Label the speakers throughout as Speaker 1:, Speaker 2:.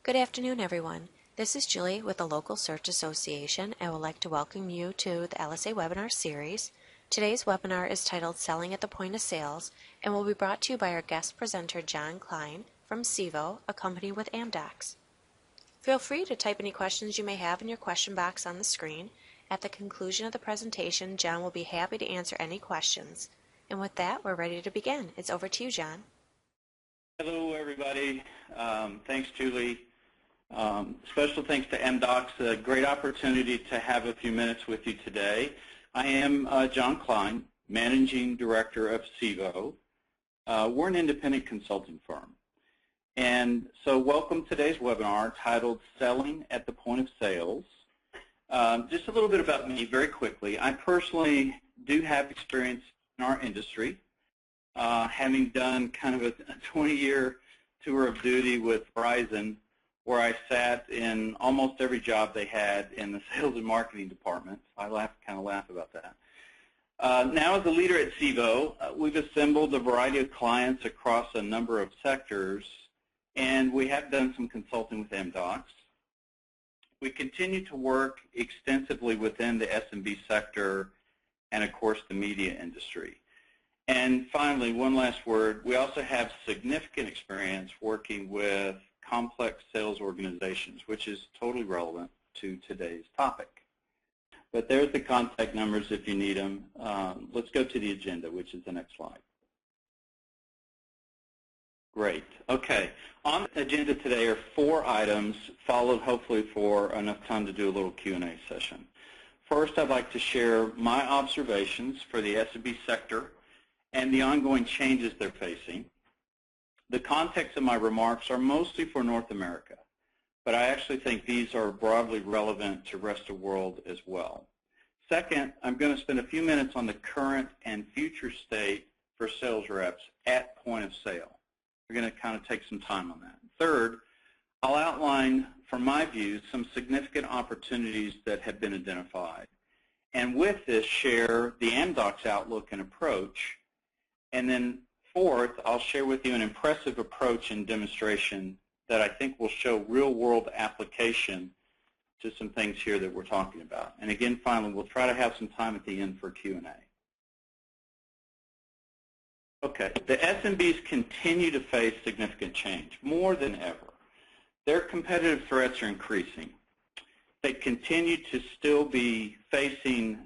Speaker 1: Good afternoon, everyone. This is Julie with the Local Search Association and would like to welcome you to the LSA webinar series. Today's webinar is titled Selling at the Point of Sales and will be brought to you by our guest presenter, John Klein from CIVO, a company with Amdocs. Feel free to type any questions you may have in your question box on the screen. At the conclusion of the presentation, John will be happy to answer any questions. And with that, we're ready to begin. It's over to you, John.
Speaker 2: Hello, everybody. Thanks, Julie. Special thanks to Amdocs. A great opportunity to have a few minutes with you today. I am John Klein, Managing Director of CIVO. We're an independent consulting firm. And so welcome to today's webinar titled Selling at the Point of Sales. Just a little bit about me very quickly. I personally do have experience in our industry, having done kind of a 20-year tour of duty with Verizon, where I sat in almost every job they had in the sales and marketing department. I kind of laugh about that. Now as a leader at CIVO, we've assembled a variety of clients across a number of sectors, and we have done some consulting with Amdocs. We continue to work extensively within the SMB sector and, of course, the media industry. And finally, one last word, we also have significant experience working with complex sales organizations, which is totally relevant to today's topic. But there's the contact numbers if you need them. Let's go to the agenda, which is the next slide. Great. Okay. On the agenda today are 4 items, followed hopefully for enough time to do a little Q&A session. First, I'd like to share my observations for the SMB sector and the ongoing changes they're facing. The context of my remarks are mostly for North America, but I actually think these are broadly relevant to the rest of the world as well. Second, I'm going to spend a few minutes on the current and future state for sales reps at point of sale. We're going to kind of take some time on that. Third, I'll outline, from my view, some significant opportunities that have been identified. And with this, share the Amdocs outlook and approach. And then fourth, I'll share with you an impressive approach and demonstration that I think will show real-world application to some things here that we're talking about. And again, finally, we'll try to have some time at the end for Q&A. Okay, the SMBs continue to face significant change, more than ever. Their competitive threats are increasing. They continue to still be facing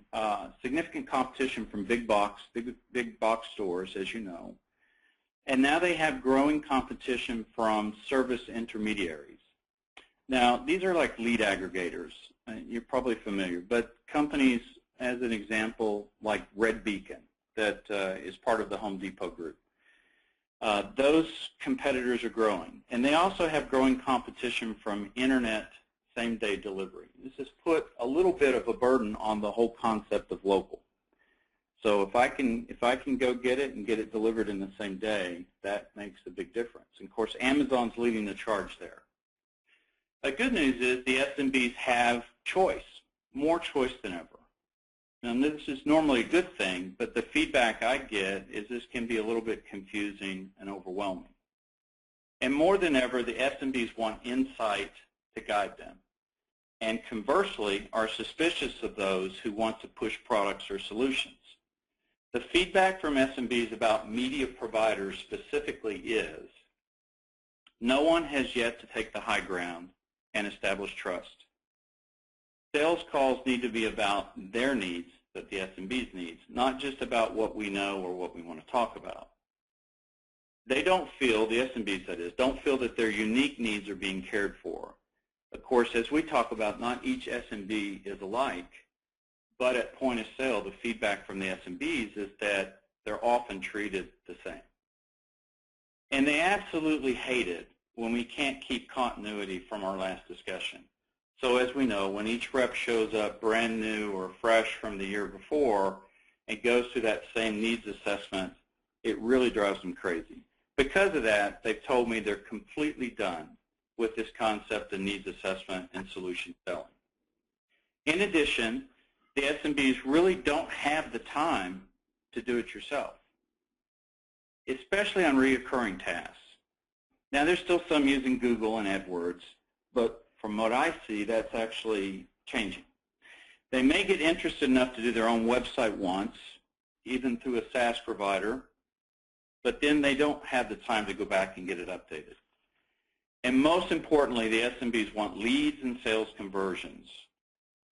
Speaker 2: significant competition from big box stores, as you know. And now they have growing competition from service intermediaries. Now, these are like lead aggregators. You're probably familiar, but companies, as an example, like Red Beacon, that is part of the Home Depot group. Those competitors are growing. And they also have growing competition from internet same-day delivery. This has put a little bit of a burden on the whole concept of local. So if I can go get it and get it delivered in the same day, that makes a big difference. And of course, Amazon's leading the charge there. The good news is the SMBs have choice, more choice than ever. Now, this is normally a good thing, but the feedback I get is this can be a little bit confusing and overwhelming. And more than ever, the SMBs want insight to guide them, and conversely are suspicious of those who want to push products or solutions. The feedback from SMBs about media providers specifically is no one has yet to take the high ground and establish trust. Sales calls need to be about their needs, that the SMBs needs, not just about what we know or what we want to talk about. They don't feel, the SMBs that is, don't feel that their unique needs are being cared for. Of course, as we talk about, not each SMB is alike, but at point of sale, the feedback from the SMBs is that they're often treated the same. And they absolutely hate it when we can't keep continuity from our last discussion. So as we know, when each rep shows up brand new or fresh from the year before and goes through that same needs assessment, it really drives them crazy. Because of that, they've told me they're completely done with this concept of needs assessment and solution selling. In addition, the SMBs really don't have the time to do it yourself, especially on reoccurring tasks. Now, there's still some using Google and AdWords, but from what I see, that's actually changing. They may get interested enough to do their own website once, even through a SaaS provider, but then they don't have the time to go back and get it updated. And most importantly, the SMBs want leads and sales conversions.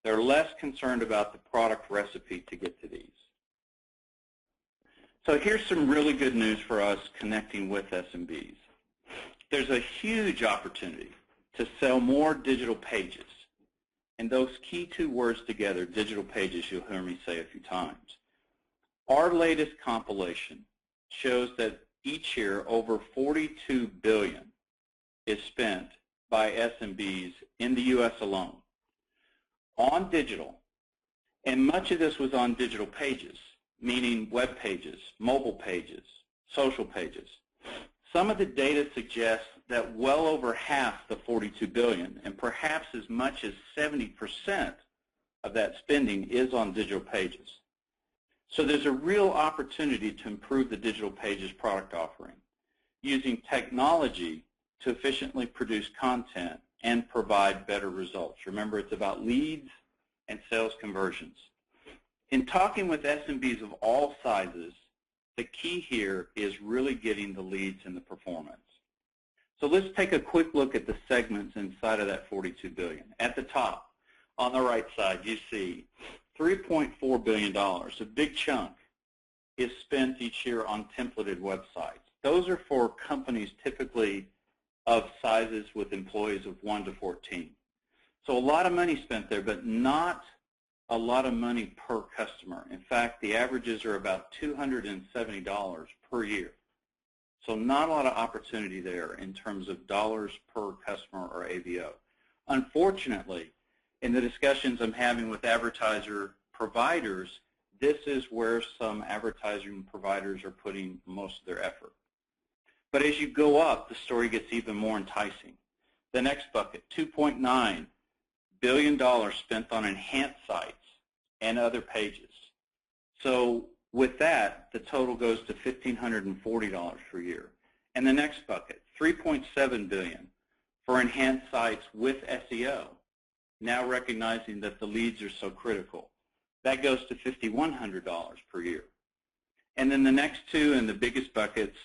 Speaker 2: They're less concerned about the product recipe to get to these. So here's some really good news for us connecting with SMBs. There's a huge opportunity to sell more digital pages. And those key two words together, digital pages, you'll hear me say a few times. Our latest compilation shows that each year over $42 billion is spent by SMBs in the U.S. alone on digital. And much of this was on digital pages, meaning web pages, mobile pages, social pages. Some of the data suggests that well over half the $42 billion, and perhaps as much as 70% of that spending is on digital pages. So there's a real opportunity to improve the digital pages product offering using technology to efficiently produce content and provide better results. Remember, it's about leads and sales conversions. In talking with SMBs of all sizes, the key here is really getting the leads and the performance. So let's take a quick look at the segments inside of that $42 billion. At the top, on the right side, you see $3.4 billion, a big chunk, is spent each year on templated websites. Those are for companies typically of sizes with employees of 1 to 14. So a lot of money spent there, but not a lot of money per customer. In fact, the averages are about $270 per year. So not a lot of opportunity there in terms of dollars per customer or AVO. Unfortunately, in the discussions I'm having with advertiser providers, this is where some advertising providers are putting most of their effort. But as you go up, the story gets even more enticing. The next bucket, $2.9 billion spent on enhanced sites and other pages. So with that, the total goes to $1,540 per year. And the next bucket, $3.7 billion for enhanced sites with SEO, now recognizing that the leads are so critical. That goes to $5,100 per year. And then the next two and the biggest buckets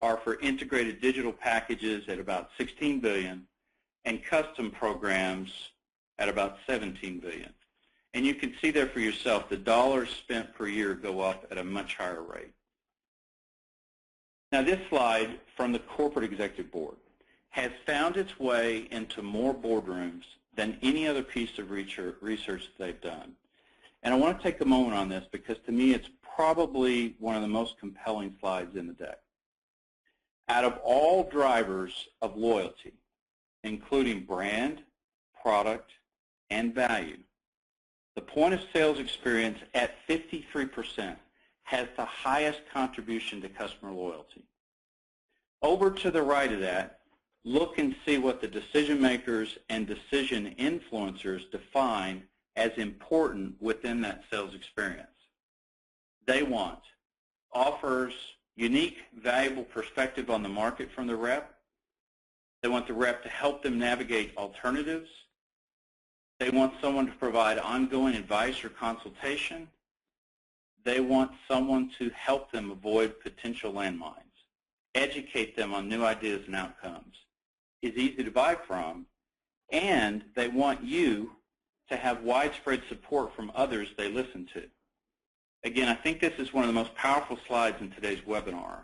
Speaker 2: are for integrated digital packages at about $16 billion and custom programs at about $17 billion. And you can see there for yourself the dollars spent per year go up at a much higher rate. Now this slide from the Corporate Executive Board has found its way into more boardrooms than any other piece of research that they've done. And I want to take a moment on this because to me it's probably one of the most compelling slides in the deck. Out of all drivers of loyalty, including brand, product, and value, the point of sales experience at 53% has the highest contribution to customer loyalty. Over to the right of that, look and see what the decision makers and decision influencers define as important within that sales experience. They want offers unique, valuable perspective on the market from the rep. They want the rep to help them navigate alternatives. They want someone to provide ongoing advice or consultation. They want someone to help them avoid potential landmines, educate them on new ideas and outcomes, is easy to buy from, and they want you to have widespread support from others they listen to. Again, I think this is one of the most powerful slides in today's webinar,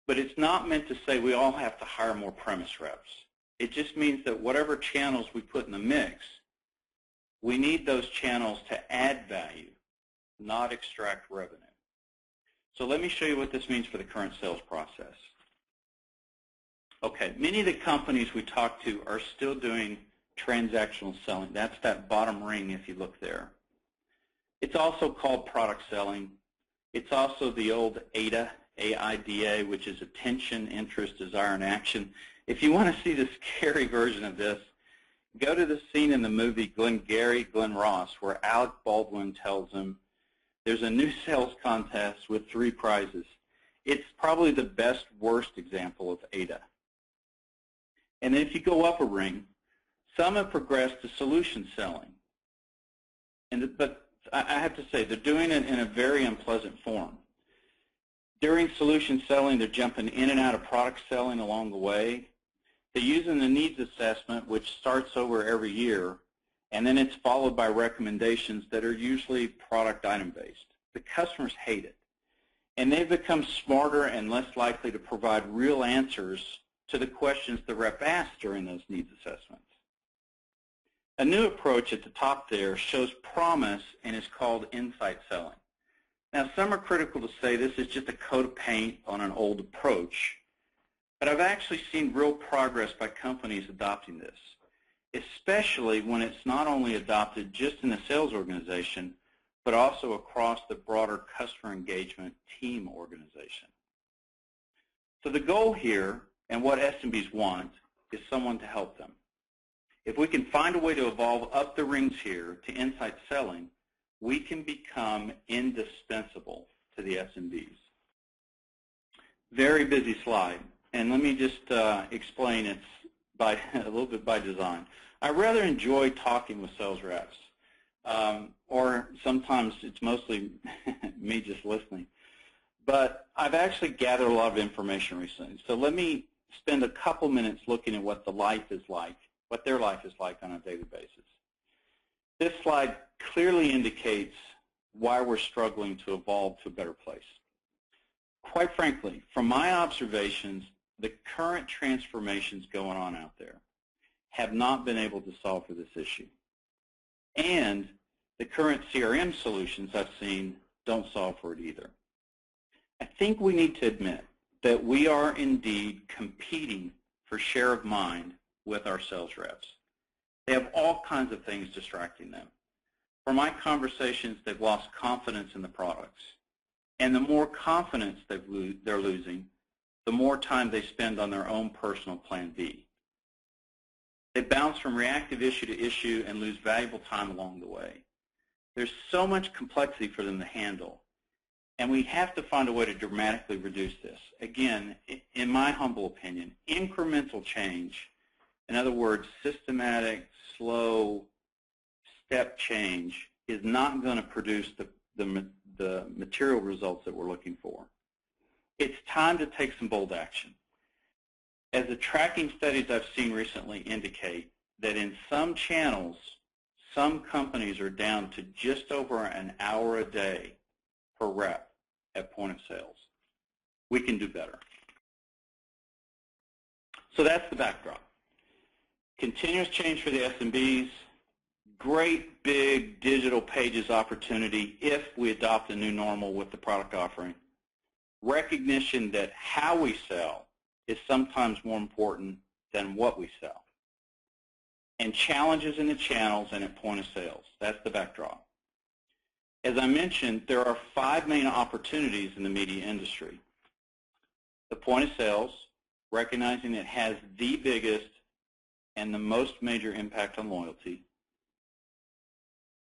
Speaker 2: but it's not meant to say we all have to hire more premise reps. It just means that whatever channels we put in the mix, we need those channels to add value, not extract revenue. So let me show you what this means for the current sales process. Okay, many of the companies we talk to are still doing transactional selling. That's that bottom ring if you look there. It's also called product selling. It's also the old AIDA, A-I-D-A, which is attention, interest, desire, and action. If you want to see the scary version of this, go to the scene in the movie Glengarry Glen Ross where Alec Baldwin tells him there's a new sales contest with 3 prizes. It's probably the best, worst example of AIDA. And then if you go up a ring, Some have progressed to solution selling. But I have to say, they're doing it in a very unpleasant form. During solution selling, they're jumping in and out of product selling along the way. They're using the needs assessment, which starts over every year, and then it's followed by recommendations that are usually product item based. The customers hate it. And they've become smarter and less likely to provide real answers to the questions the rep asks during those needs assessments. A new approach at the top there shows promise and is called insight selling. Now, some are critical to say this is just a coat of paint on an old approach, but I've actually seen real progress by companies adopting this, especially when it's not only adopted just in the sales organization, but also across the broader customer engagement team organization. So the goal here, and what SMBs want, is someone to help them. If we can find a way to evolve up the rings here to insight selling, we can become indispensable to the SMBs. Very busy slide, and let me just explain it's by a little bit by design. I rather enjoy talking with sales reps, or sometimes it's mostly me just listening. But I've actually gathered a lot of information recently, so let me spend a couple minutes looking at what the life is like, what their life is like on a daily basis. This slide clearly indicates why we're struggling to evolve to a better place. Quite frankly, from my observations, the current transformations going on out there have not been able to solve for this issue. And the current CRM solutions I've seen don't solve for it either. I think we need to admit that we are indeed competing for share of mind with our sales reps. They have all kinds of things distracting them. From my conversations, they've lost confidence in the products. And the more confidence they're losing, the more time they spend on their own personal plan B. They bounce from reactive issue to issue and lose valuable time along the way. There's so much complexity for them to handle, and we have to find a way to dramatically reduce this. Again, in my humble opinion, incremental change, in other words, systematic, slow, step change, is not going to produce the material results that we're looking for. It's time to take some bold action. As the tracking studies I've seen recently indicate that in some channels, some companies are down to just over an hour a day per rep at point of sales. We can do better. So that's the backdrop. Continuous change for the SMBs, great big digital pages opportunity if we adopt a new normal with the product offering. Recognition that how we sell is sometimes more important than what we sell. And challenges in the channels and at point of sales. That's the backdrop. As I mentioned, there are 5 main opportunities in the media industry. The point of sales, recognizing it has the biggest and the most major impact on loyalty.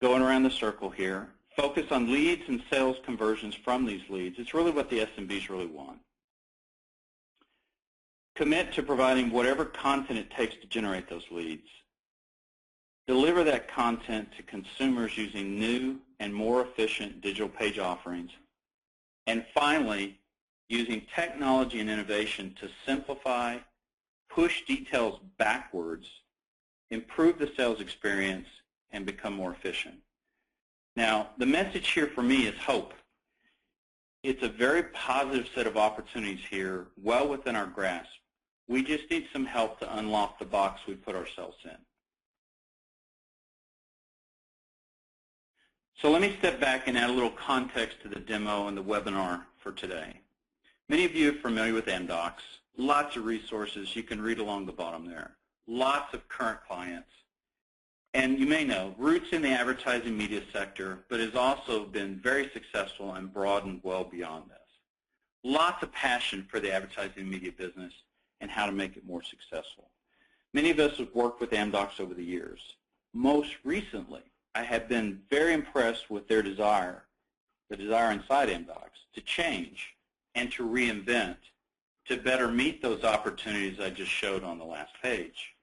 Speaker 2: Going around the circle here, focus on leads and sales conversions from these leads. It's really what the SMBs really want. Commit to providing whatever content it takes to generate those leads. Deliver that content to consumers using new and more efficient digital page offerings. And finally, using technology and innovation to simplify, push details backwards, improve the sales experience, and become more efficient. Now, the message here for me is hope. It's a very positive set of opportunities here, well within our grasp. We just need some help to unlock the box we put ourselves in. So let me step back and add a little context to the demo and the webinar for today. Many of you are familiar with Amdocs. Lots of resources. You can read along the bottom there. Lots of current clients. And you may know, roots in the advertising media sector, but has also been very successful and broadened well beyond this. Lots of passion for the advertising media business and how to make it more successful. Many of us have worked with Amdocs over the years. Most recently, I have been very impressed with their desire, the desire inside Amdocs, to change and to reinvent to better meet those opportunities I just showed on the last page.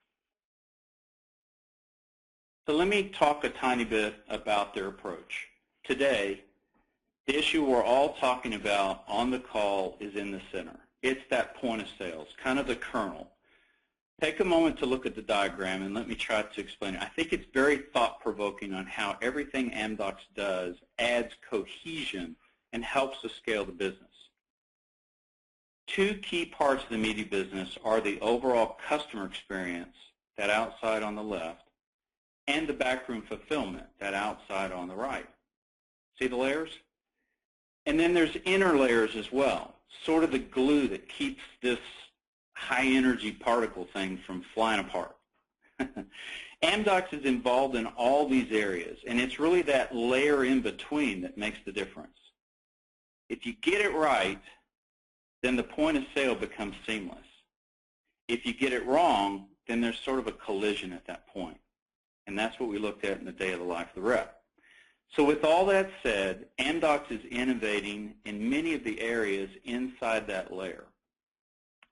Speaker 2: So let me talk a tiny bit about their approach. Today, the issue we're all talking about on the call is in the center. It's that point of sales, kind of the kernel. Take a moment to look at the diagram and let me try to explain it. I think it's very thought-provoking on how everything Amdocs does adds cohesion and helps to scale the business. Two key parts of the media business are the overall customer experience, that outside on the left, and the backroom fulfillment, that outside on the right. See the layers? And then there's inner layers as well, sort of the glue that keeps this high-energy particle thing from flying apart. Amdocs is involved in all these areas, and it's really that layer in between that makes the difference. If you get it right, then the point of sale becomes seamless. If you get it wrong, then there's sort of a collision at that point, and that's what we looked at in the day of the life of the rep. So with all that said, Amdocs is innovating in many of the areas inside that layer.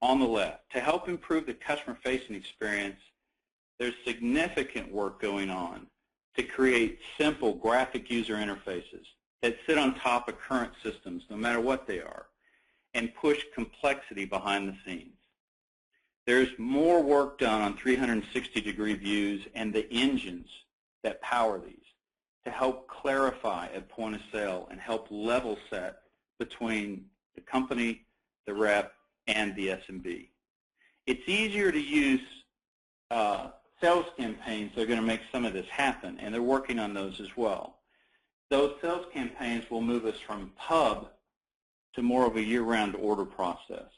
Speaker 2: On the left, to help improve the customer-facing experience, there's significant work going on to create simple graphic user interfaces that sit on top of current systems, no matter what they are, and push complexity behind the scenes. There's more work done on 360-degree views and the engines that power these to help clarify at point of sale and help level set between the company, the rep, and the SMB. It's easier to use sales campaigns that are going to make some of this happen, and they're working on those as well. Those sales campaigns will move us from pub to more of a year-round order process.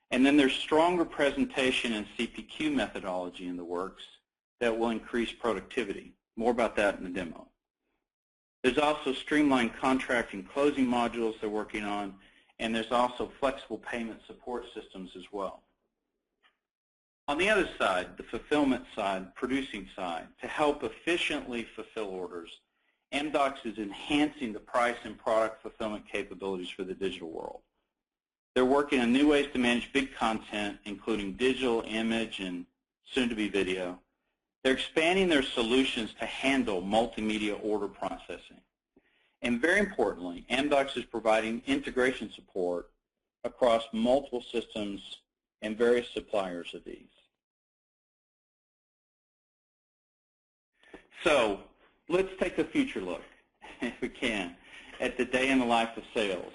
Speaker 2: And then there's stronger presentation and CPQ methodology in the works that will increase productivity. More about that in the demo. There's also streamlined contract and closing modules they're working on, and there's also flexible payment support systems as well. On the other side, the fulfillment side, producing side, to help efficiently fulfill orders, Amdocs is enhancing the price and product fulfillment capabilities for the digital world. They're working on new ways to manage big content, including digital, image, and soon-to-be video. They're expanding their solutions to handle multimedia order processing. And very importantly, Amdocs is providing integration support across multiple systems and various suppliers of these. So let's take a future look, if we can, at the day in the life of sales.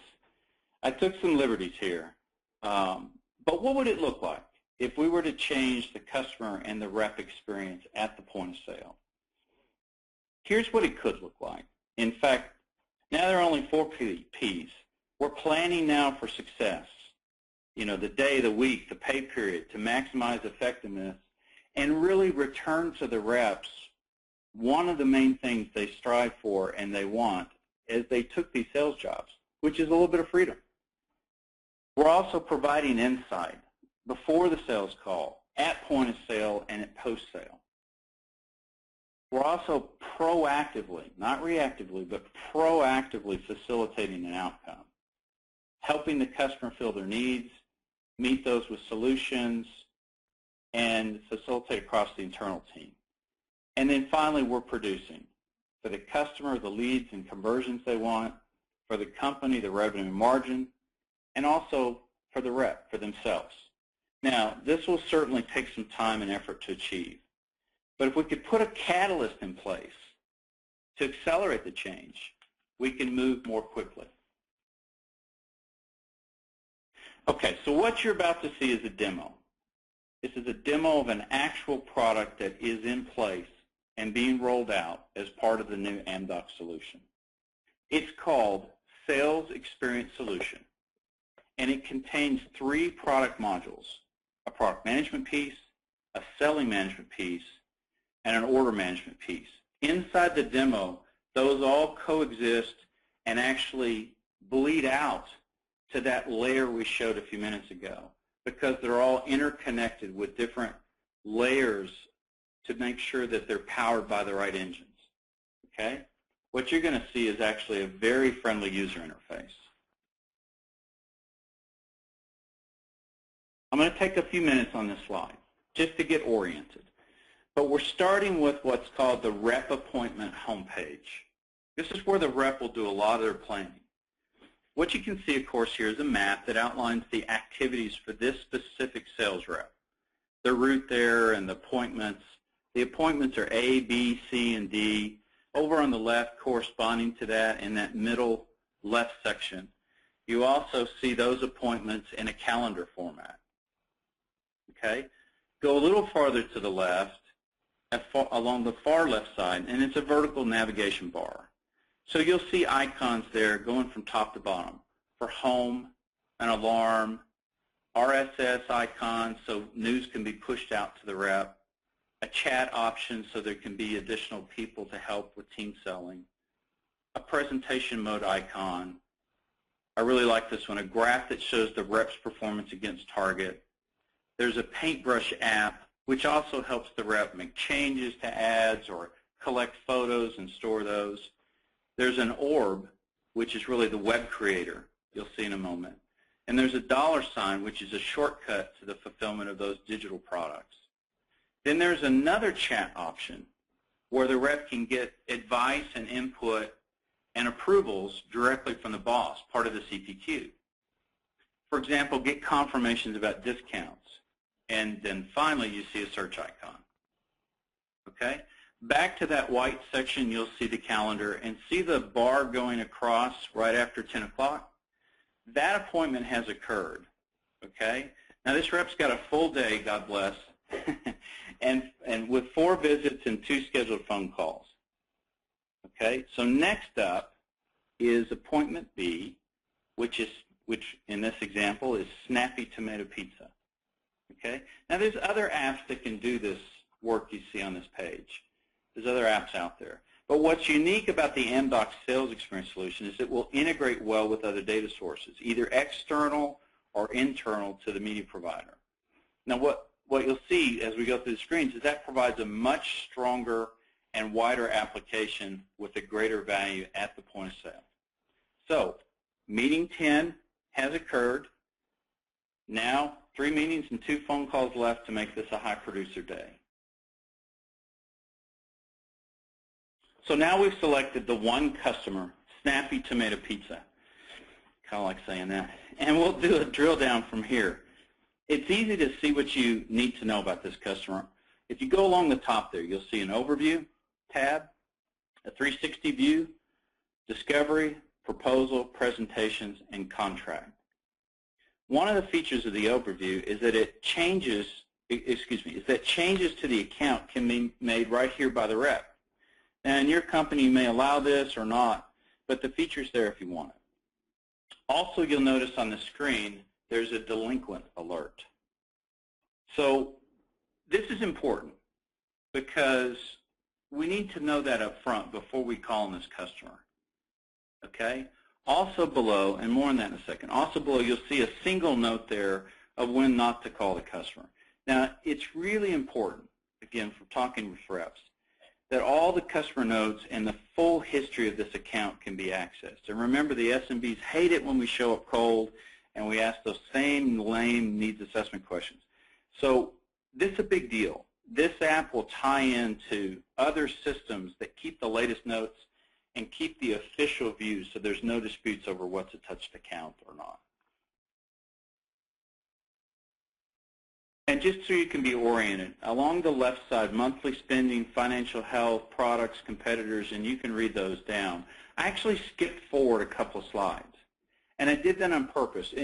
Speaker 2: I took some liberties here, but what would it look like if we were to change the customer and the rep experience at the point of sale? Here's what it could look like. In fact, now there are only 4 Ps. We're planning now for success. You know, the day, the week, the pay period, to maximize effectiveness and really return to the reps one of the main things they strive for and they want as they took these sales jobs, which is a little bit of freedom. We're also providing insight before the sales call, at point of sale, and at post-sale. We're also proactively, not reactively, but proactively facilitating an outcome, helping the customer fill their needs, meet those with solutions, and facilitate across the internal team. And then finally, we're producing for the customer the leads and conversions they want, for the company the revenue and margin, and also for the rep, for themselves. Now, this will certainly take some time and effort to achieve. But if we could put a catalyst in place to accelerate the change, we can move more quickly. Okay, so what you're about to see is a demo. This is a demo of an actual product that is in place and being rolled out as part of the new Amdocs solution. It's called Sales Experience Solution, and it contains 3 product modules: a product management piece, a selling management piece, and an order management piece. Inside the demo, those all coexist and actually bleed out to that layer we showed a few minutes ago, because they're all interconnected with different layers to make sure that they're powered by the right engines. Okay? What you're going to see is actually a very friendly user interface. I'm going to take a few minutes on this slide just to get oriented. But we're starting with what's called the rep appointment homepage. This is where the rep will do a lot of their planning. What you can see, of course, here is a map that outlines the activities for this specific sales rep. The route there and the appointments. The appointments are A, B, C, and D. Over on the left, corresponding to that, in that middle left section, you also see those appointments in a calendar format. Okay? Go a little farther to the left, along the far left side, and it's a vertical navigation bar. So you'll see icons there going from top to bottom for home, an alarm, RSS icons so news can be pushed out to the rep, a chat option so there can be additional people to help with team selling, a presentation mode icon. I really like this one, a graph that shows the rep's performance against target. There's a paintbrush app which also helps the rep make changes to ads or collect photos and store those. There's an orb, which is really the web creator, you'll see in a moment. And there's a $, which is a shortcut to the fulfillment of those digital products. Then there's another chat option where the rep can get advice and input and approvals directly from the boss, part of the CPQ. For example, get confirmations about discounts. And then finally, you see a search icon. Okay? Back to that white section, you'll see the calendar and see the bar going across right after 10 o'clock. That appointment has occurred. Okay? Now this rep's got a full day, God bless, and with 4 visits and 2 scheduled phone calls. Okay? So next up is appointment B, which in this example is Snappy Tomato Pizza. Okay? Now there's other apps that can do this work you see on this page. There's other apps out there. But what's unique about the Amdocs Sales Experience solution is it will integrate well with other data sources, either external or internal to the media provider. Now what you'll see as we go through the screens is that provides a much stronger and wider application with a greater value at the point of sale. So meeting 10 has occurred. Now 3 meetings and 2 phone calls left to make this a high producer day. So now we've selected the one customer, Snappy Tomato Pizza. Kind of like saying that. And we'll do a drill down from here. It's easy to see what you need to know about this customer. If you go along the top there, you'll see an overview tab, a 360 view, discovery, proposal, presentations, and contract. One of the features of the overview is that changes to the account can be made right here by the rep. Now, in your company, you may allow this or not, but the feature's there if you want it. Also, you'll notice on the screen, there's a delinquent alert. So this is important because we need to know that up front before we call on this customer. Okay? Also below, and more on that in a second, also below you'll see a single note there of when not to call the customer. Now, it's really important, again, for talking with reps, that all the customer notes and the full history of this account can be accessed. And remember, the SMBs hate it when we show up cold and we ask those same lame needs assessment questions. So this is a big deal. This app will tie into other systems that keep the latest notes and keep the official views so there's no disputes over what's a touched account or not. And just so you can be oriented, along the left side, monthly spending, financial health, products, competitors, and you can read those down. I actually skipped forward a couple of slides. And I did that on purpose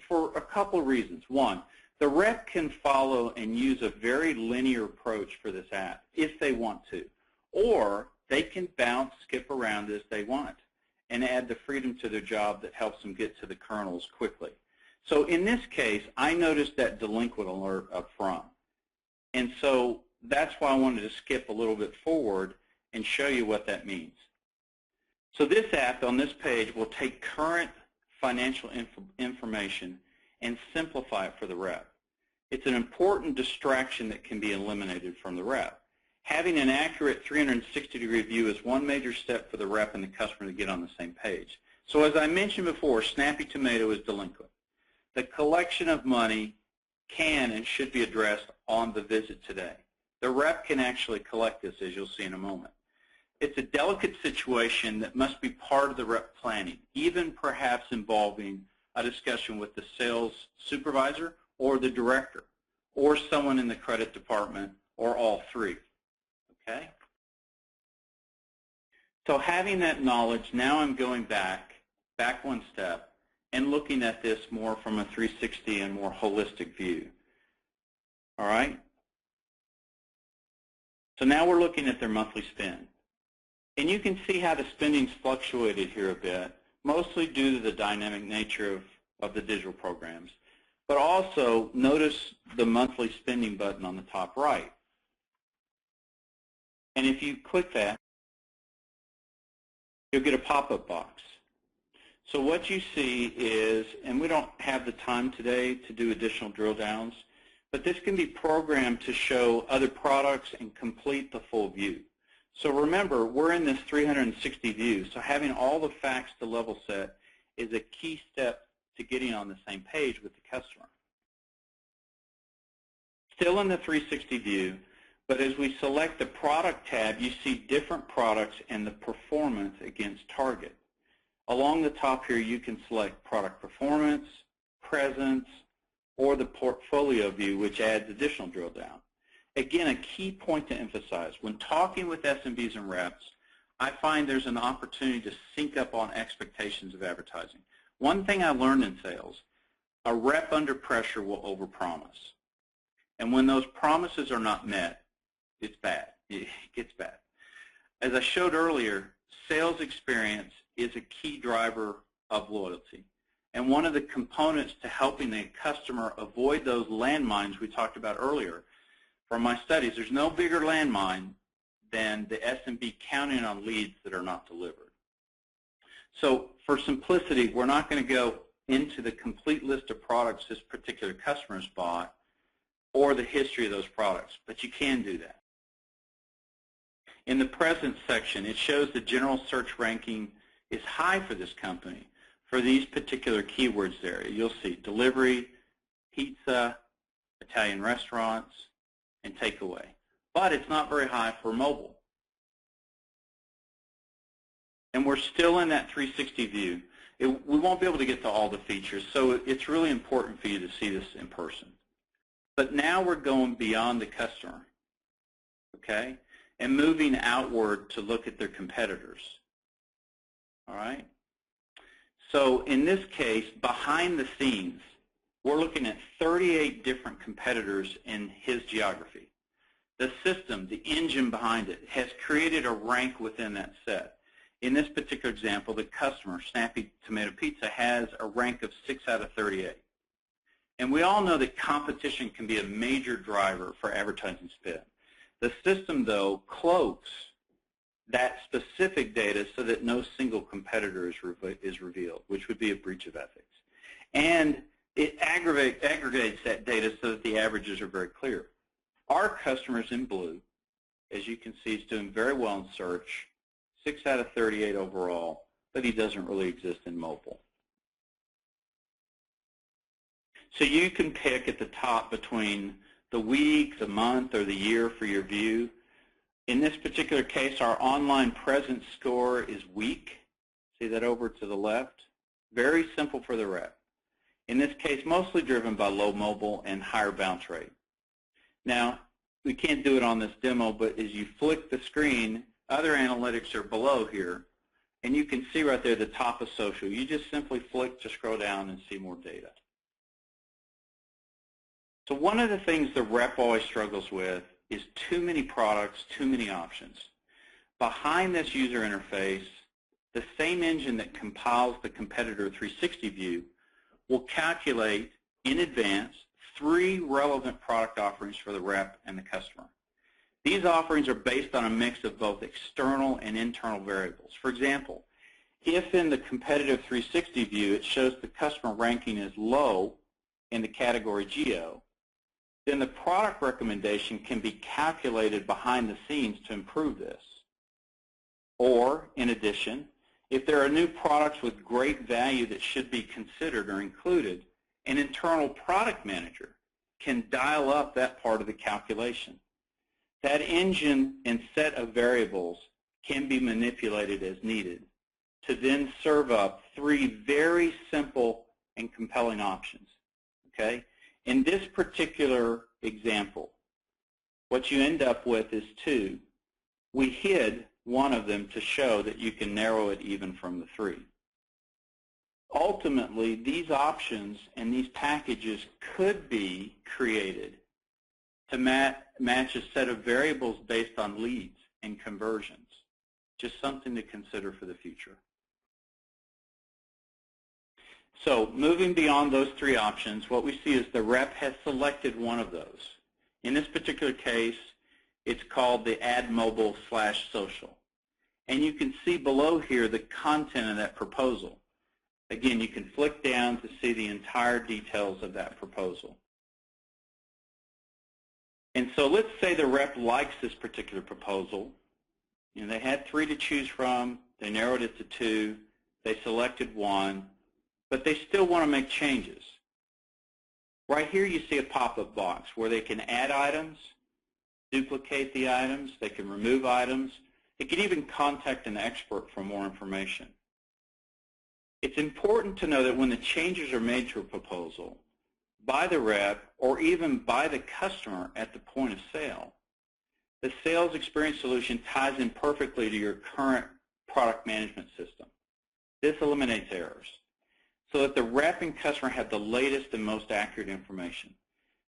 Speaker 2: for a couple of reasons. One, the rep can follow and use a very linear approach for this app if they want to. Or they can bounce, skip around as they want and add the freedom to their job that helps them get to the kernels quickly. So in this case, I noticed that delinquent alert up front. And so that's why I wanted to skip a little bit forward and show you what that means. So this app on this page will take current financial information and simplify it for the rep. It's an important distraction that can be eliminated from the rep. Having an accurate 360-degree view is one major step for the rep and the customer to get on the same page. So as I mentioned before, Snappy Tomato is delinquent. The collection of money can and should be addressed on the visit today. The rep can actually collect this, as you'll see in a moment. It's a delicate situation that must be part of the rep planning, even perhaps involving a discussion with the sales supervisor or the director or someone in the credit department or all three. Okay? So having that knowledge, now I'm going back one step and looking at this more from a 360 and more holistic view. All right? So now we're looking at their monthly spend. And you can see how the spending's fluctuated here a bit, mostly due to the dynamic nature of the digital programs. But also, notice the monthly spending button on the top right. And if you click that, you'll get a pop-up box. So what you see is, and we don't have the time today to do additional drill downs, but this can be programmed to show other products and complete the full view. So remember, we're in this 360 view, so having all the facts to level set is a key step to getting on the same page with the customer. Still in the 360 view, but as we select the product tab, you see different products and the performance against target. Along the top here, you can select product performance, presence, or the portfolio view, which adds additional drill down. Again, a key point to emphasize, when talking with SMBs and reps, I find there's an opportunity to sync up on expectations of advertising. One thing I learned in sales, a rep under pressure will overpromise. And when those promises are not met, it's bad. It gets bad. As I showed earlier, sales experience is a key driver of loyalty. And one of the components to helping the customer avoid those landmines we talked about earlier, from my studies, there's no bigger landmine than the SMB counting on leads that are not delivered. So for simplicity, we're not going to go into the complete list of products this particular customer's bought or the history of those products, but you can do that. In the presence section, it shows the general search ranking is high for this company for these particular keywords there. You'll see delivery, pizza, Italian restaurants, and takeaway. But it's not very high for mobile. And we're still in that 360 view. We won't be able to get to all the features, so it's really important for you to see this in person. But now we're going beyond the customer, okay, and moving outward to look at their competitors. All right? So in this case, behind the scenes, we're looking at 38 different competitors in his geography. The system, the engine behind it, has created a rank within that set. In this particular example, the customer, Snappy Tomato Pizza, has a rank of 6 out of 38. And we all know that competition can be a major driver for advertising spend. The system, though, cloaks that specific data so that no single competitor is revealed, which would be a breach of ethics. And it aggregates that data so that the averages are very clear. Our customers in blue, as you can see, is doing very well in search, 6 out of 38 overall, but he doesn't really exist in mobile. So you can pick at the top between the week, the month, or the year for your view. In this particular case, our online presence score is week. See that over to the left? Very simple for the rep. In this case, mostly driven by low mobile and higher bounce rate. Now, we can't do it on this demo, but as you flick the screen, other analytics are below here, and you can see right there the top of social. You just simply flick to scroll down and see more data. So one of the things the rep always struggles with is too many products, too many options. Behind this user interface, the same engine that compiles the competitor 360 view will calculate in advance 3 relevant product offerings for the rep and the customer. These offerings are based on a mix of both external and internal variables. For example, if in the competitive 360 view it shows the customer ranking is low in the category geo, then the product recommendation can be calculated behind the scenes to improve this. Or, in addition, if there are new products with great value that should be considered or included, an internal product manager can dial up that part of the calculation. That engine and set of variables can be manipulated as needed to then serve up 3 very simple and compelling options. Okay? In this particular example, what you end up with is 2. We hid one of them to show that you can narrow it even from the 3. Ultimately, these options and these packages could be created to match a set of variables based on leads and conversions. Just something to consider for the future. So moving beyond those 3 options, what we see is the rep has selected one of those. In this particular case, it's called the Add Mobile/Social. And you can see below here the content of that proposal. Again, you can flick down to see the entire details of that proposal. And so let's say the rep likes this particular proposal. You know, they had 3 to choose from. They narrowed it to 2. They selected 1. But they still want to make changes. Right here you see a pop-up box where they can add items, duplicate the items, they can remove items. They can even contact an expert for more information. It's important to know that when the changes are made to a proposal by the rep or even by the customer at the point of sale, the sales experience solution ties in perfectly to your current product management system. This eliminates errors so that the rep and customer have the latest and most accurate information.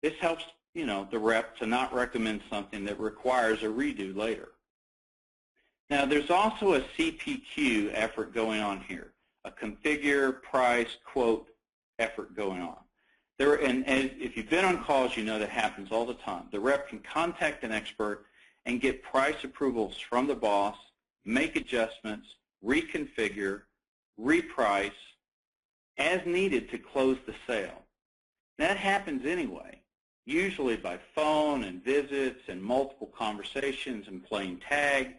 Speaker 2: This helps, the rep to not recommend something that requires a redo later. Now, there's also a CPQ effort going on here, a configure, price, quote effort going on. And if you've been on calls, you know that happens all the time. The rep can contact an expert and get price approvals from the boss, make adjustments, reconfigure, reprice as needed to close the sale. That happens anyway, usually by phone and visits and multiple conversations and playing tag.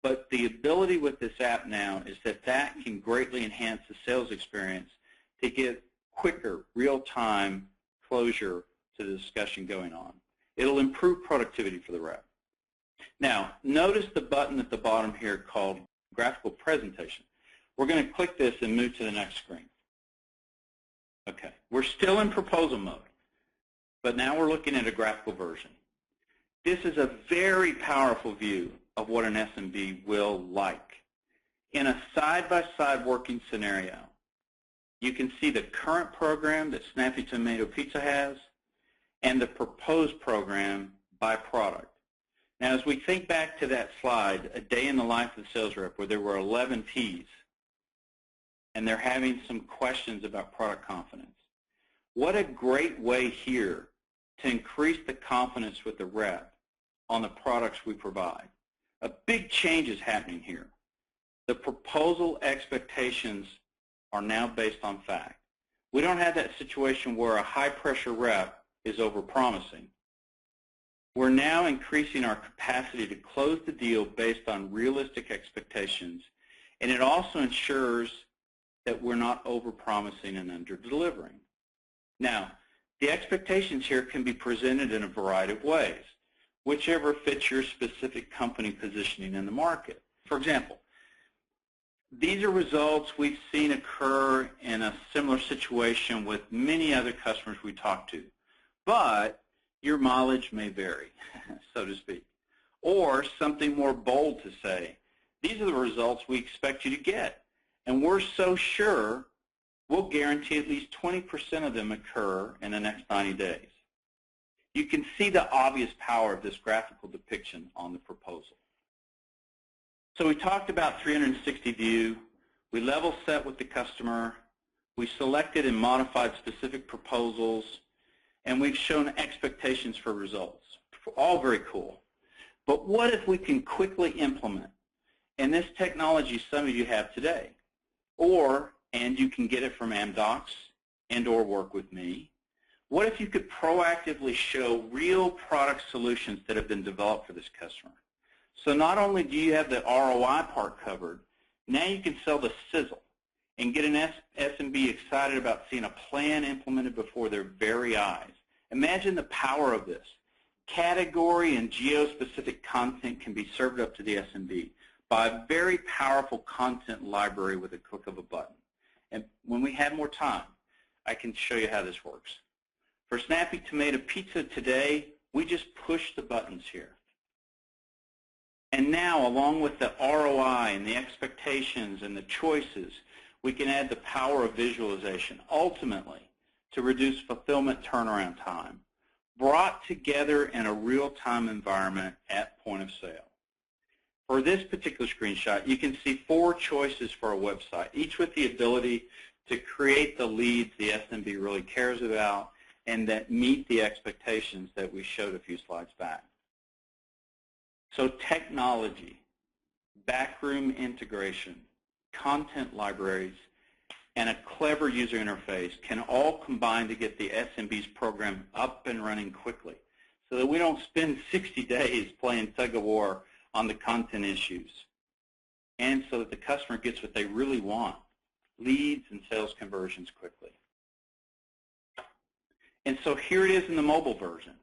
Speaker 2: But the ability with this app now is that can greatly enhance the sales experience to get quicker, real-time closure to the discussion going on. It'll improve productivity for the rep. Now, notice the button at the bottom here called Graphical Presentation. We're going to click this and move to the next screen. Okay, we're still in proposal mode, but now we're looking at a graphical version. This is a very powerful view of what an SMB will like. In a side-by-side working scenario, you can see the current program that Snappy Tomato Pizza has and the proposed program by product. Now, as we think back to that slide, a day in the life of the sales rep where there were 11 Ps, and they're having some questions about product confidence. What a great way here to increase the confidence with the rep on the products we provide. A big change is happening here. The proposal expectations are now based on fact. We don't have that situation where a high-pressure rep is over-promising. We're now increasing our capacity to close the deal based on realistic expectations, and it also ensures that we're not over-promising and under-delivering. Now, the expectations here can be presented in a variety of ways, whichever fits your specific company positioning in the market. For example, these are results we've seen occur in a similar situation with many other customers we talk to, but your mileage may vary, so to speak. Or something more bold to say, these are the results we expect you to get, and we're so sure we'll guarantee at least 20% of them occur in the next 90 days. You can see the obvious power of this graphical depiction on the proposal. So we talked about 360 view. We level set with the customer. We selected and modified specific proposals. And we've shown expectations for results. All very cool. But what if we can quickly implement? And this technology some of you have today. And you can get it from Amdocs and or work with me. What if you could proactively show real product solutions that have been developed for this customer? So not only do you have the ROI part covered, now you can sell the sizzle and get an SMB excited about seeing a plan implemented before their very eyes. Imagine the power of this. category and geo-specific content can be served up to the SMB by a very powerful content library with a click of a button. And when we have more time, I can show you how this works. For Snappy Tomato Pizza today, we just push the buttons here. And now, along with the ROI and the expectations and the choices, we can add the power of visualization, ultimately, to reduce fulfillment turnaround time, brought together in a real-time environment at point of sale. For this particular screenshot, you can see 4 choices for a website, each with the ability to create the leads the SMB really cares about and that meet the expectations that we showed a few slides back. So technology, backroom integration, content libraries, and a clever user interface can all combine to get the SMB's program up and running quickly so that we don't spend 60 days playing tug-of-war on the content issues, and so that the customer gets what they really want, leads and sales conversions quickly. And so here it is in the mobile version.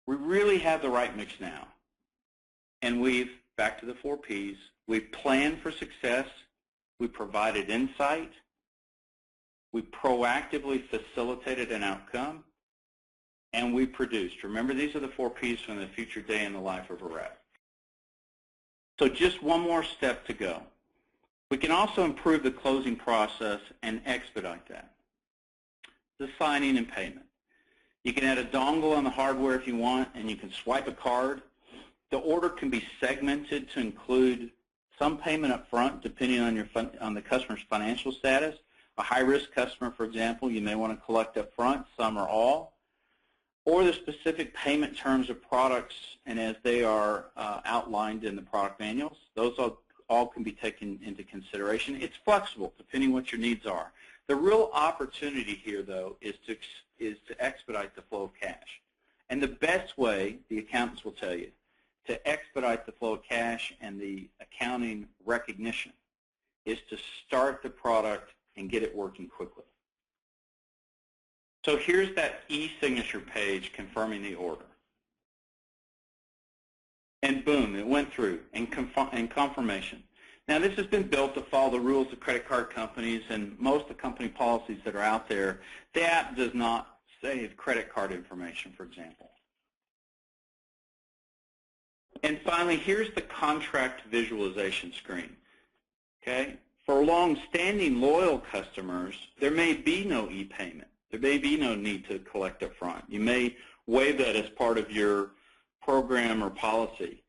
Speaker 2: We really have the right mix now. And we've, back to the 4 Ps, we've planned for success, we provided insight, we proactively facilitated an outcome, and we produced. Remember, these are the 4 Ps from the future day in the life of a rep. So just one more step to go. We can also improve the closing process and expedite that. The signing and payment. You can add a dongle on the hardware if you want, and you can swipe a card. The order can be segmented to include some payment up front, depending on the customer's financial status. A high-risk customer, for example, you may want to collect up front, some or all. Or the specific payment terms of products, and as they are outlined in the product manuals, those all can be taken into consideration. It's flexible, depending on what your needs are. The real opportunity here, though, is to expedite the flow of cash. And the best way, the accountants will tell you, to expedite the flow of cash and the accounting recognition is to start the product and get it working quickly. So here's that e-signature page confirming the order. And boom, it went through, and confirmation. Now this has been built to follow the rules of credit card companies, and most of the company policies that are out there, the app does not save credit card information, for example. And finally, here's the contract visualization screen. Okay? For long-standing loyal customers, there may be no e-payment. There may be no need to collect up front. You may waive that as part of your program or policy.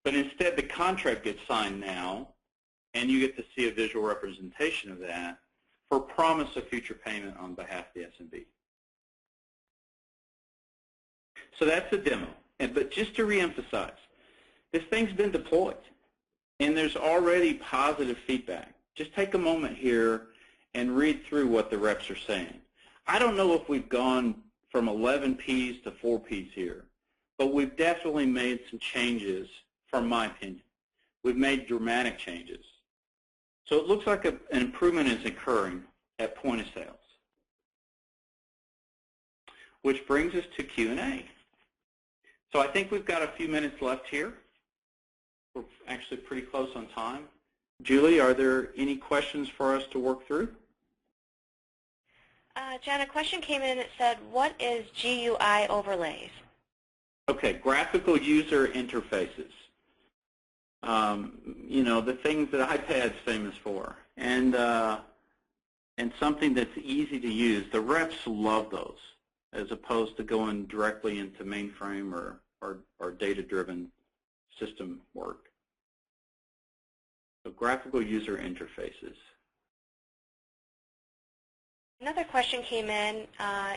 Speaker 2: But instead, the contract gets signed now, and you get to see a visual representation of that for promise of future payment on behalf of the SMB. So that's the demo. But just to reemphasize, this thing's been deployed, and there's already positive feedback. Just take a moment here and read through what the reps are saying. I don't know if we've gone from 11 Ps to 4 Ps here, but we've definitely made some changes, from my opinion. We've made dramatic changes. So it looks like an improvement is occurring at point of sales. Which brings us to Q&A. So I think we've got a few minutes left here. We're actually pretty close on time. Julie, are there any questions for us to work through?
Speaker 3: John, a question came in that said, what is GUI overlays?
Speaker 2: Okay, graphical user interfaces. You know, the things that iPad's famous for, and something that's easy to use. The reps love those, as opposed to going directly into mainframe or data-driven system work. So graphical user interfaces.
Speaker 3: Another question came in,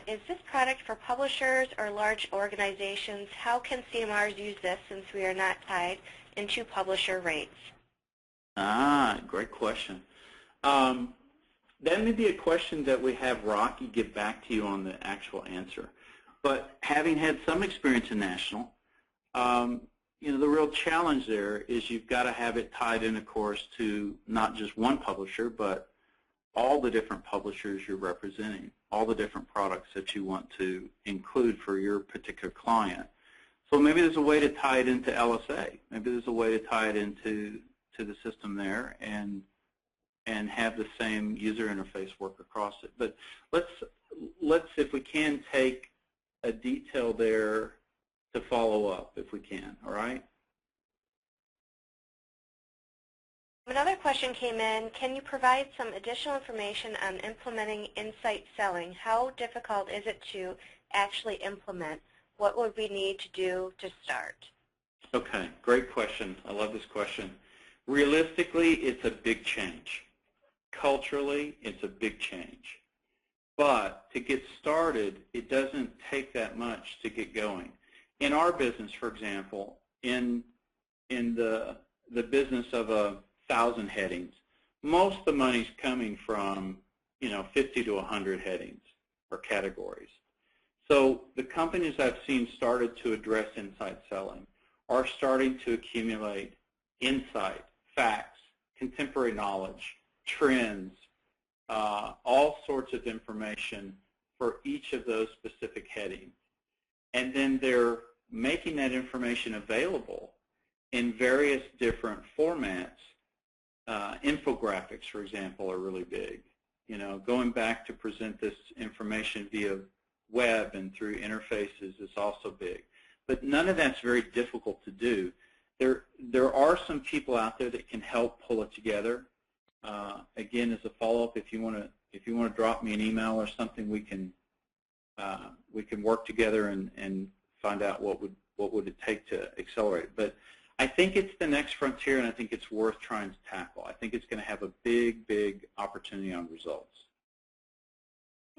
Speaker 3: is this product for publishers or large organizations? How can CMRs use this since we are not tied into publisher rates?
Speaker 2: Great question. That may be a question that we have Rocky get back to you on the actual answer. But having had some experience in national, you know, the real challenge there is you've got to have it tied in, of course, to not just one publisher, but all the different publishers you're representing, all the different products that you want to include for your particular client. So maybe there's a way to tie it into LSA. Maybe there's a way to tie it into the system there and have the same user interface work across it. But let's if we can take a detail there to follow up if we can. All right.
Speaker 3: Another question came in. Can you provide some additional information on implementing insight selling? How difficult is it to actually implement? What would we need to do to start?
Speaker 2: Okay, great question. I love this question. Realistically, it's a big change. Culturally, it's a big change. But to get started, it doesn't take that much to get going. In our business, for example, in the business of 1,000 headings, most of the money's coming from 50 to 100 headings or categories. So the companies I've seen started to address insight selling are starting to accumulate insight, facts, contemporary knowledge, trends, all sorts of information for each of those specific headings. And then they're making that information available in various different formats. Infographics, for example, are really big. Going back to present this information via web and through interfaces is also big. But none of that's very difficult to do. There are some people out there that can help pull it together. Again, as a follow-up, if you want to drop me an email or something, we can work together and find out what would it take to accelerate. But I think it's the next frontier, and I think it's worth trying to tackle. I think it's going to have a big, big opportunity on results.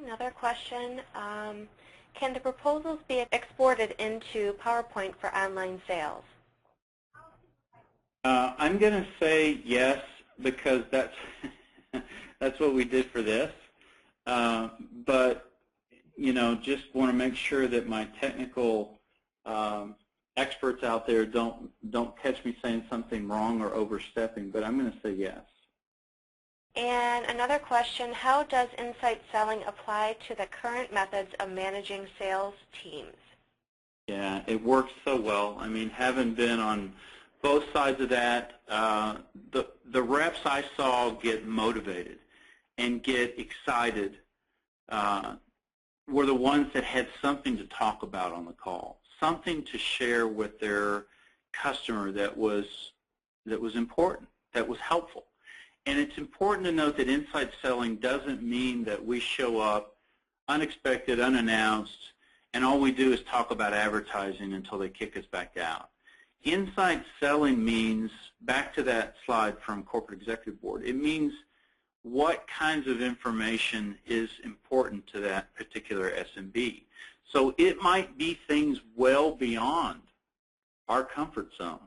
Speaker 3: Another question. Can the proposals be exported into PowerPoint for online sales?
Speaker 2: I'm going to say yes, because that's that's what we did for this. But just want to make sure that my technical experts out there don't catch me saying something wrong or overstepping. But I'm going to say yes.
Speaker 3: And another question, how does insight selling apply to the current methods of managing sales teams?
Speaker 2: Yeah, it works so well. I mean, having been on both sides of that, the reps I saw get motivated and get excited were the ones that had something to talk about on the call, something to share with their customer that was important, that was helpful. And it's important to note that inside selling doesn't mean that we show up unexpected, unannounced, and all we do is talk about advertising until they kick us back out. Inside selling means, back to that slide from Corporate Executive Board, it means what kinds of information is important to that particular SMB. So it might be things well beyond our comfort zone,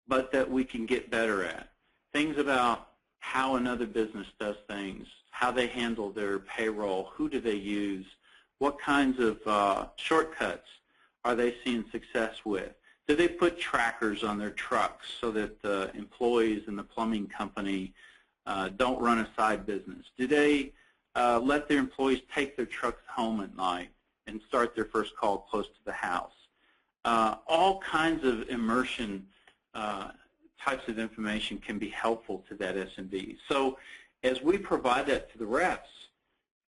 Speaker 2: but that we can get better at. Things about how another business does things, how they handle their payroll, who do they use, what kinds of shortcuts are they seeing success with. Do they put trackers on their trucks so that the employees in the plumbing company don't run a side business? Do they let their employees take their trucks home at night and start their first call close to the house? All kinds of immersion types of information can be helpful to that SMB. So as we provide that to the reps,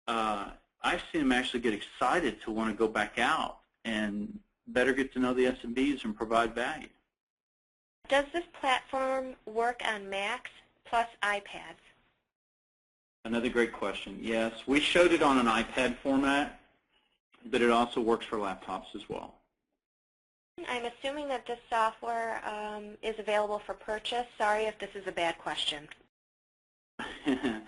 Speaker 2: I've seen them actually get excited to want to go back out and better get to know the SMBs and provide value.
Speaker 3: Does this platform work on Macs plus iPads?
Speaker 2: Another great question. Yes, we showed it on an iPad format, but it also works for laptops as well.
Speaker 3: I'm assuming that this software is available for purchase. Sorry if this is a bad question.
Speaker 2: I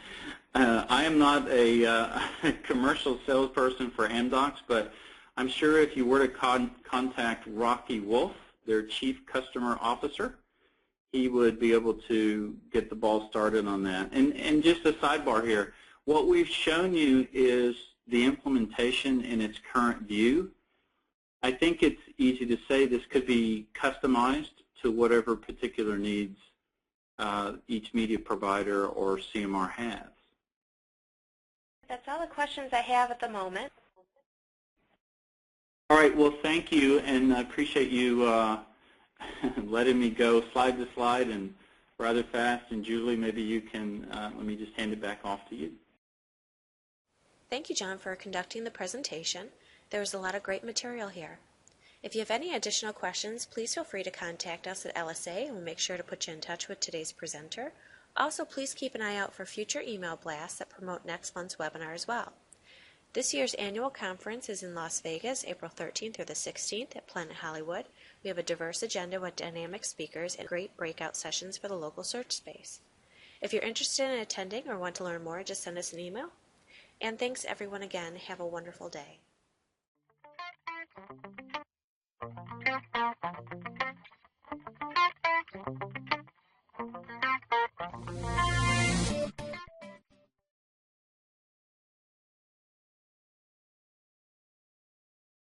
Speaker 2: am not a commercial salesperson for Amdocs, but I'm sure if you were to contact Rocky Wolf, their Chief Customer Officer, he would be able to get the ball started on that. And just a sidebar here, what we've shown you is the implementation in its current view. I think it's easy to say this could be customized to whatever particular needs each media provider or CMR has.
Speaker 3: That's all the questions I have at the moment.
Speaker 2: All right, well, thank you, and I appreciate you letting me go slide to slide and rather fast. And Julie, maybe you can, let me just hand it back off to you.
Speaker 1: Thank you, John, for conducting the presentation. There was a lot of great material here. If you have any additional questions, please feel free to contact us at LSA, and we'll make sure to put you in touch with today's presenter. Also, please keep an eye out for future email blasts that promote next month's webinar as well. This year's annual conference is in Las Vegas, April 13th through the 16th at Planet Hollywood. We have a diverse agenda with dynamic speakers and great breakout sessions for the local search space. If you're interested in attending or want to learn more, just send us an email. And thanks everyone again. Have a wonderful day.